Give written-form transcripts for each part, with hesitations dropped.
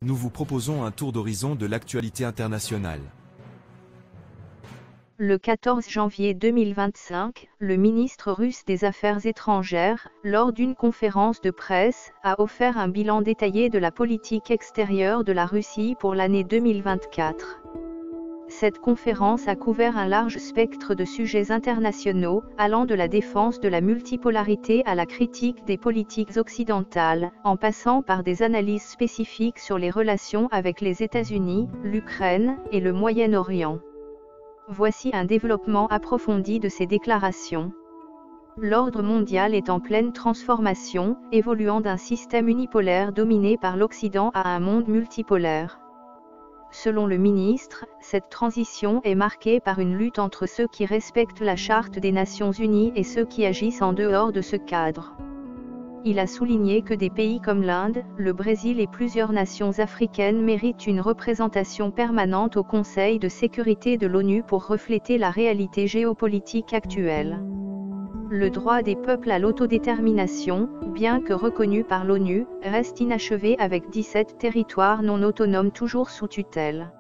Nous vous proposons un tour d'horizon de l'actualité internationale. Le 14 janvier 2025, le ministre russe des Affaires étrangères, lors d'une conférence de presse, a offert un bilan détaillé de la politique extérieure de la Russie pour l'année 2024. Cette conférence a couvert un large spectre de sujets internationaux, allant de la défense de la multipolarité à la critique des politiques occidentales, en passant par des analyses spécifiques sur les relations avec les États-Unis, l'Ukraine et le Moyen-Orient. Voici un développement approfondi de ces déclarations. L'ordre mondial est en pleine transformation, évoluant d'un système unipolaire dominé par l'Occident à un monde multipolaire. Selon le ministre, cette transition est marquée par une lutte entre ceux qui respectent la Charte des Nations Unies et ceux qui agissent en dehors de ce cadre. Il a souligné que des pays comme l'Inde, le Brésil et plusieurs nations africaines méritent une représentation permanente au Conseil de sécurité de l'ONU pour refléter la réalité géopolitique actuelle. Le droit des peuples à l'autodétermination, bien que reconnu par l'ONU, reste inachevé avec 17 territoires non autonomes toujours sous tutelle.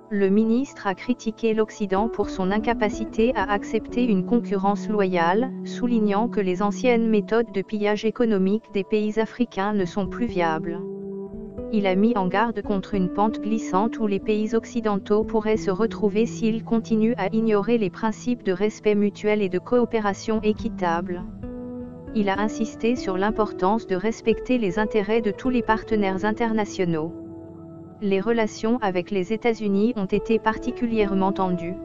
Le ministre a critiqué l'Occident pour son incapacité à accepter une concurrence loyale, soulignant que les anciennes méthodes de pillage économique des pays africains ne sont plus viables. Il a mis en garde contre une pente glissante où les pays occidentaux pourraient se retrouver s'ils continuent à ignorer les principes de respect mutuel et de coopération équitable. Il a insisté sur l'importance de respecter les intérêts de tous les partenaires internationaux. Les relations avec les États-Unis ont été particulièrement tendues.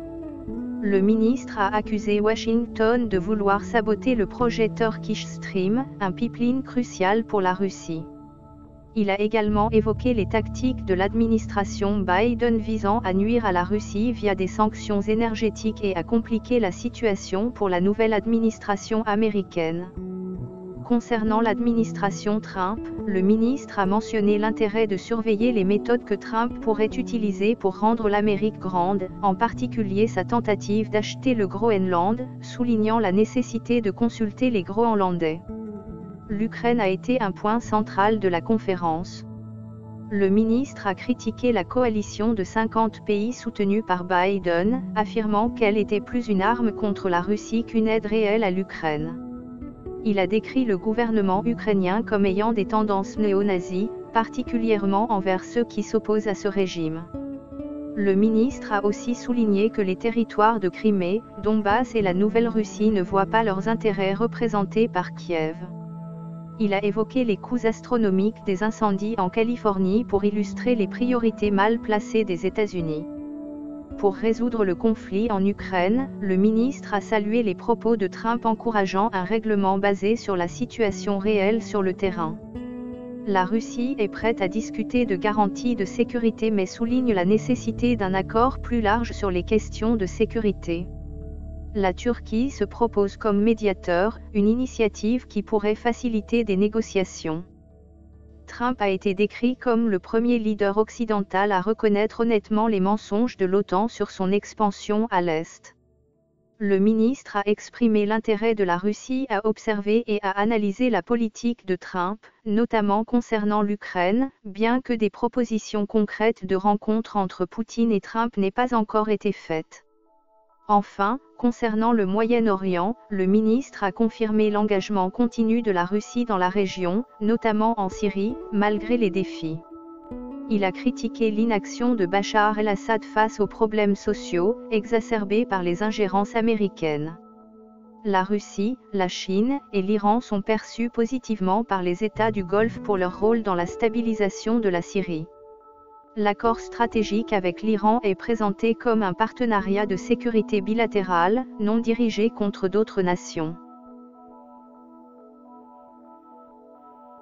Le ministre a accusé Washington de vouloir saboter le projet Turkish Stream, un pipeline crucial pour la Russie. Il a également évoqué les tactiques de l'administration Biden visant à nuire à la Russie via des sanctions énergétiques et à compliquer la situation pour la nouvelle administration américaine. Concernant l'administration Trump, le ministre a mentionné l'intérêt de surveiller les méthodes que Trump pourrait utiliser pour rendre l'Amérique grande, en particulier sa tentative d'acheter le Groenland, soulignant la nécessité de consulter les Groenlandais. L'Ukraine a été un point central de la conférence. Le ministre a critiqué la coalition de 50 pays soutenue par Biden, affirmant qu'elle était plus une arme contre la Russie qu'une aide réelle à l'Ukraine. Il a décrit le gouvernement ukrainien comme ayant des tendances néo-nazies, particulièrement envers ceux qui s'opposent à ce régime. Le ministre a aussi souligné que les territoires de Crimée, Donbass et la Nouvelle-Russie ne voient pas leurs intérêts représentés par Kiev. Il a évoqué les coûts astronomiques des incendies en Californie pour illustrer les priorités mal placées des États-Unis. Pour résoudre le conflit en Ukraine, le ministre a salué les propos de Trump encourageant un règlement basé sur la situation réelle sur le terrain. La Russie est prête à discuter de garanties de sécurité mais souligne la nécessité d'un accord plus large sur les questions de sécurité. La Turquie se propose comme médiateur, une initiative qui pourrait faciliter des négociations. Trump a été décrit comme le premier leader occidental à reconnaître honnêtement les mensonges de l'OTAN sur son expansion à l'Est. Le ministre a exprimé l'intérêt de la Russie à observer et à analyser la politique de Trump, notamment concernant l'Ukraine, bien que des propositions concrètes de rencontres entre Poutine et Trump n'aient pas encore été faites. Enfin, concernant le Moyen-Orient, le ministre a confirmé l'engagement continu de la Russie dans la région, notamment en Syrie, malgré les défis. Il a critiqué l'inaction de Bachar el-Assad face aux problèmes sociaux, exacerbés par les ingérences américaines. La Russie, la Chine et l'Iran sont perçus positivement par les États du Golfe pour leur rôle dans la stabilisation de la Syrie. L'accord stratégique avec l'Iran est présenté comme un partenariat de sécurité bilatéral, non dirigé contre d'autres nations.